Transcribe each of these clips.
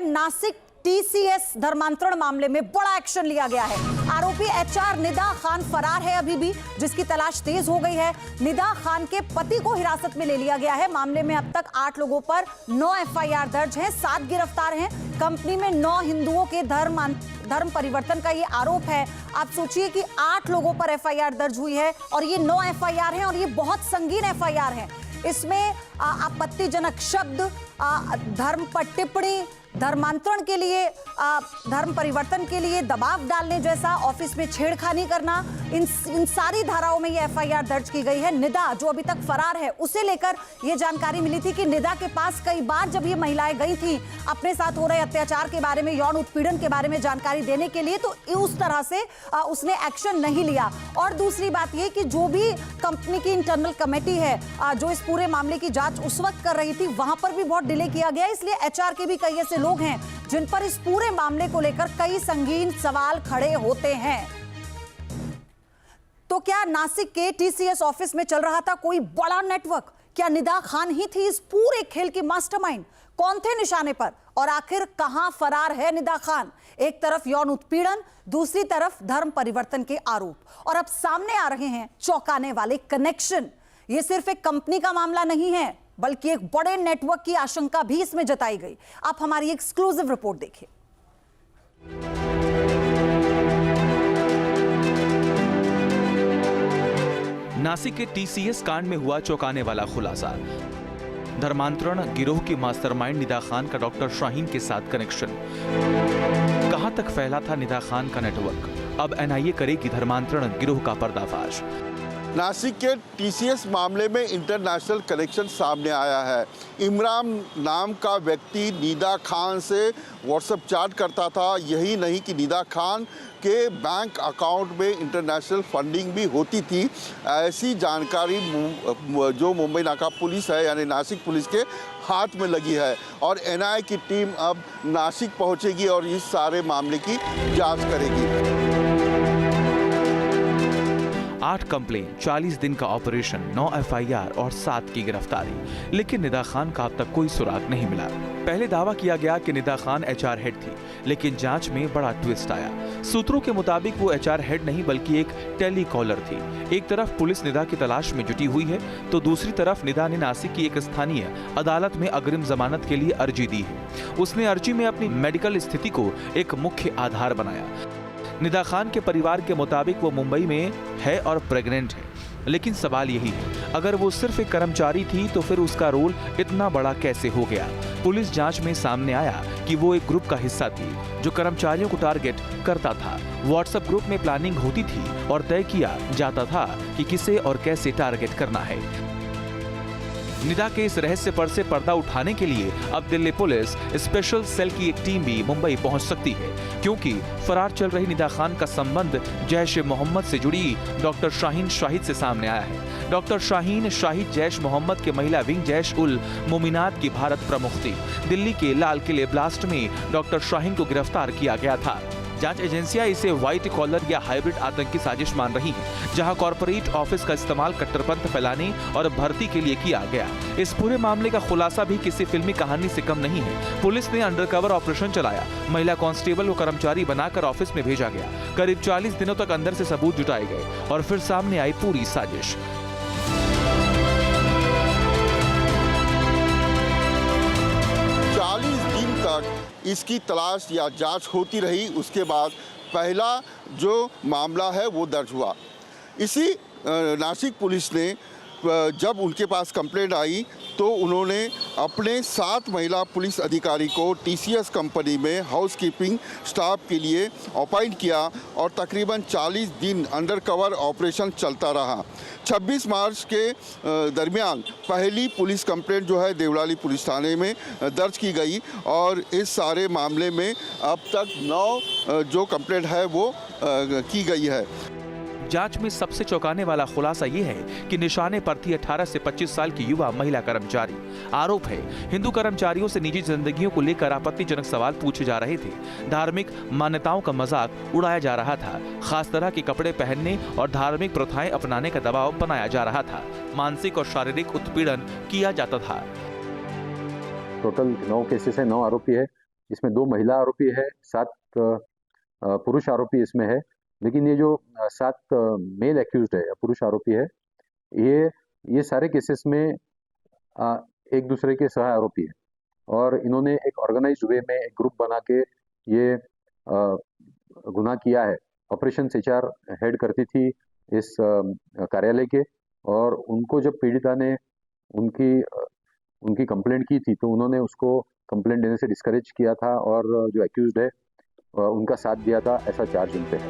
Nashik TCS धर्मांतरण मामले में बड़ा एक्शन लिया गया है। आरोपी एचआर निदा खान फरार है अभी भी, जिसकी तलाश तेज हो गई है। निदा खान के पति को हिरासत में ले लिया गया है। मामले में अब तक 8 लोगों पर 9 एफआईआर दर्ज हैं, 7 गिरफ्तार हैं। कंपनी में 9 हिंदुओं के धर्म परिवर्तन का ये आरोप है। आप सोचिए कि 8 लोगों पर एफआईआर दर्ज हुई है और ये 9 एफआईआर हैं और ये बहुत संगीन एफआईआर हैं। इसमें आपत्तिजनक शब्द, धर्म पर टिप्पणी, धर्मांतरण के लिए, धर्म परिवर्तन के लिए दबाव डालने जैसा, ऑफिस में छेड़खानी करना, इन सारी धाराओं में ये एफआईआर दर्ज की गई है। निदा जो अभी तक फरार है, उसे लेकर ये जानकारी मिली थी कि निदा के पास कई बार जब ये महिलाएं गई थी अपने साथ हो रहे अत्याचार के बारे में, यौन उत्पीड़न के बारे में जानकारी देने के लिए, तो उस तरह से उसने एक्शन नहीं लिया। और दूसरी बात ये कि जो भी कंपनी की इंटरनल कमेटी है जो इस पूरे मामले की जांच उस वक्त कर रही थी, वहां पर भी बहुत डिले किया गया। इसलिए एचआर के भी कई ऐसे लोग हैं जिन पर इस पूरे मामले को लेकर कई संगीन सवाल खड़े होते हैं। तो क्या नासिक के टीसीएस ऑफिस में चल रहा था कोई बड़ा नेटवर्क? क्या निदा खान ही थी इस पूरे खेल की मास्टरमाइंड? कौन थे निशाने पर और आखिर कहां फरार है निदा खान? एक तरफ यौन उत्पीड़न, दूसरी तरफ धर्म परिवर्तन के आरोप, और अब सामने आ रहे हैं चौंकाने वाले कनेक्शन। यह सिर्फ एक कंपनी का मामला नहीं है, बल्कि एक बड़े नेटवर्क की आशंका भी इसमें जताई गई। आप हमारी एक्सक्लूसिव रिपोर्ट देखिए। नासिक के टीसीएस कांड में हुआ चौंकाने वाला खुलासा। धर्मांतरण गिरोह की मास्टरमाइंड निदा खान का डॉक्टर शाहीन के साथ कनेक्शन। कहां तक फैला था निदा खान का नेटवर्क? अब एनआईए करेगी धर्मांतरण गिरोह का पर्दाफाश। नासिक के टीसीएस मामले में इंटरनेशनल कनेक्शन सामने आया है। इमरान नाम का व्यक्ति निदा खान से व्हाट्सएप चैट करता था। यही नहीं कि निदा खान के बैंक अकाउंट में इंटरनेशनल फंडिंग भी होती थी। ऐसी जानकारी जो मुंबई नाका पुलिस है, यानी नासिक पुलिस के हाथ में लगी है, और एनआईए की टीम अब नासिक पहुंचेगी और इस सारे मामले की जांच करेगी। 8 कंप्लेन, 40 दिन का ऑपरेशन, 9 एफआईआर और 7 की गिरफ्तारी। लेकिन निदा खान का अब तक कोई सुराग नहीं मिला। पहले दावा किया गया कि निदा खान एचआर हेड थी, लेकिन जांच में बड़ा ट्विस्ट आया। सूत्रों के मुताबिक वो एचआर हेड नहीं बल्कि एक टेलीकॉलर थी। एक तरफ पुलिस निदा की तलाश में जुटी हुई है, तो दूसरी तरफ निदा ने नासिक की एक स्थानीय अदालत में अग्रिम जमानत के लिए अर्जी दी है। उसने अर्जी में अपनी मेडिकल स्थिति को एक मुख्य आधार बनाया। निदा खान के परिवार के मुताबिक वो मुंबई में है और प्रेग्नेंट है। लेकिन सवाल यही है, अगर वो सिर्फ एक कर्मचारी थी तो फिर उसका रोल इतना बड़ा कैसे हो गया? पुलिस जांच में सामने आया कि वो एक ग्रुप का हिस्सा थी जो कर्मचारियों को टारगेट करता था। व्हाट्सएप ग्रुप में प्लानिंग होती थी और तय किया जाता था कि किसे और कैसे टारगेट करना है। निदा के इस रहस्य पर से पर्दा उठाने के लिए अब दिल्ली पुलिस स्पेशल सेल की एक टीम भी मुंबई पहुंच सकती है, क्योंकि फरार चल रही निदा खान का संबंध जैश ए मोहम्मद से जुड़ी डॉक्टर शाहीन शाहिद से सामने आया है। डॉक्टर शाहीन शाहिद जैश मोहम्मद के महिला विंग जैश उल मोमिनात की भारत प्रमुख थी। दिल्ली के लाल किले ब्लास्ट में डॉक्टर शाहीन को गिरफ्तार किया गया था। जांच एजेंसियां इसे व्हाइट कॉलर या हाइब्रिड आतंकी साजिश मान रही हैं, जहां कॉर्पोरेट ऑफिस का इस्तेमाल कट्टरपंथ फैलाने और भर्ती के लिए किया गया। इस पूरे मामले का खुलासा भी किसी फिल्मी कहानी से कम नहीं है। पुलिस ने अंडरकवर ऑपरेशन चलाया, महिला कांस्टेबल को कर्मचारी बनाकर ऑफिस में भेजा गया। करीब 40 दिनों तक अंदर से सबूत जुटाए गए और फिर सामने आई पूरी साजिश। इसकी तलाश या जांच होती रही। उसके बाद पहला जो मामला है वो दर्ज हुआ। इसी नासिक पुलिस ने जब उनके पास कंप्लेंट आई तो उन्होंने अपने 7 महिला पुलिस अधिकारी को टीसीएस कंपनी में हाउसकीपिंग स्टाफ के लिए अपॉइंट किया और तकरीबन 40 दिन अंडरकवर ऑपरेशन चलता रहा। 26 मार्च के दरमियान पहली पुलिस कंप्लेंट जो है देवलाली पुलिस थाने में दर्ज की गई और इस सारे मामले में अब तक 9 जो कंप्लेंट है वो की गई है। जांच में सबसे चौंकाने वाला खुलासा ये है कि निशाने पर थी 18 से 25 साल की युवा महिला कर्मचारी। आरोप है हिंदू कर्मचारियों से निजी जिंदगियों को लेकर आपत्तिजनक सवाल पूछे जा रहे थे। धार्मिक मान्यताओं का मजाक उड़ाया जा रहा था। खास तरह के कपड़े पहनने और धार्मिक प्रथाएं अपनाने का दबाव बनाया जा रहा था। मानसिक और शारीरिक उत्पीड़न किया जाता था। टोटल 9 केसेस है, 9 आरोपी है इसमें 2 महिला आरोपी है, 7 पुरुष आरोपी इसमें है। लेकिन ये जो 7 मेल एक्यूज्ड है या पुरुष आरोपी है, ये सारे केसेस में एक दूसरे के सह आरोपी है और इन्होंने एक ऑर्गेनाइज्ड वे में एक ग्रुप बना के ये गुनाह किया है। ऑपरेशंस एचआर हेड करती थी इस कार्यालय के, और उनको जब पीड़िता ने उनकी कंप्लेंट की थी तो उन्होंने उसको कंप्लेंट देने से डिस्करेज किया था और जो एक्यूज्ड है उनका साथ दिया था, ऐसा चार्ज उन पे है।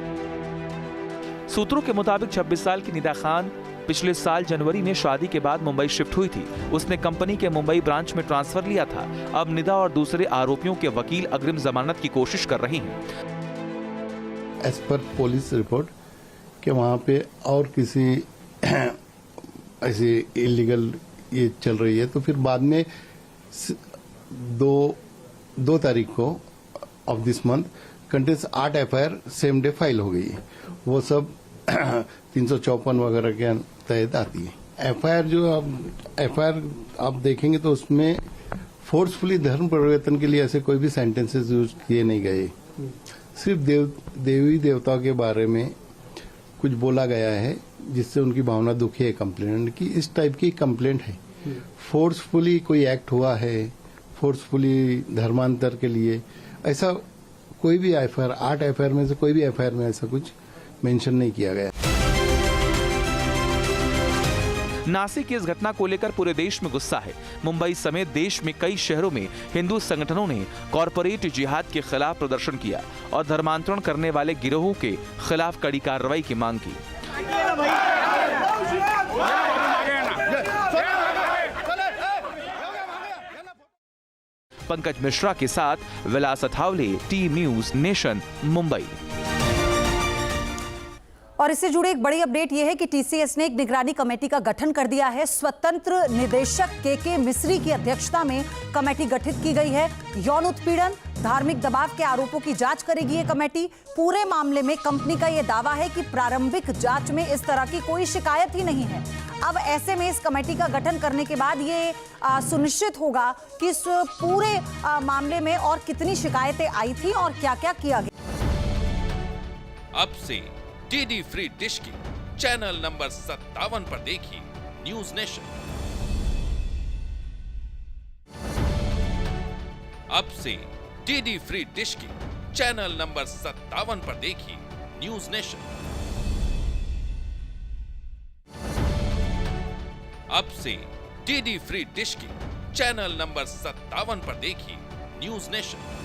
सूत्रों के मुताबिक 26 साल की निदा खान पिछले साल जनवरी में शादी के बाद मुंबई शिफ्ट हुई थी। उसने कंपनी के मुंबई ब्रांच में ट्रांसफर लिया था। अब निदा और दूसरे आरोपियों के वकील अग्रिम जमानत की कोशिश कर रही हैं। एज पर पुलिस रिपोर्ट कि वहाँ पे और किसी ऐसी इलीगल ये चल रही है, तो फिर बाद में 2 तारीख को of this month contains 8 FIR same day file हो गई है। वो सब 354 वगैरह के तहत आती है। एफआईआर आप देखेंगे तो उसमें फोर्सफुली धर्म परिवर्तन के लिए ऐसे कोई भी सेंटेंसेस यूज किए नहीं गए। सिर्फ देवी देवताओं के बारे में कुछ बोला गया है जिससे उनकी भावना दुखी है कंप्लेनेंट की। इस टाइप की कंप्लेंट है। फोर्सफुली कोई एक्ट हुआ है, फोर्सफुली धर्मांतर के लिए, ऐसा कोई भी एफआईआर 8 एफआईआर में से कोई भी एफआईआर में ऐसा कुछ मेंशन नहीं किया गया। नासिक की इस घटना को लेकर पूरे देश में गुस्सा है। मुंबई समेत देश में कई शहरों में हिंदू संगठनों ने कॉरपोरेट जिहाद के खिलाफ प्रदर्शन किया और धर्मांतरण करने वाले गिरोहों के खिलाफ कड़ी कार्रवाई की मांग की। पंकज मिश्रा के साथ विलास Athavale, T news nation, Mumbai. और इससे जुड़ी एक बड़ी अपडेट यह है कि टीसीएस ने एक निगरानी कमेटी का गठन कर दिया है। स्वतंत्र निदेशक के मिस्री की अध्यक्षता में कमेटी गठित की गई है। यौन उत्पीड़न, धार्मिक दबाव के आरोपों की जांच करेगी ये कमेटी। पूरे मामले में कंपनी का यह दावा है कि प्रारंभिक जांच में इस तरह की कोई शिकायत ही नहीं है। अब ऐसे में इस कमेटी का गठन करने के बाद ये सुनिश्चित होगा कि इस पूरे मामले में और कितनी शिकायतें आई थी और क्या-क्या किया गया। अब से डीडी फ्री डिश की चैनल नंबर 57 पर देखिए न्यूज नेशन। अब से डीडी फ्री डिश की चैनल नंबर 57 पर देखिए न्यूज नेशन। अब से डीडी फ्री डिश की चैनल नंबर 57 पर देखिए न्यूज नेशन।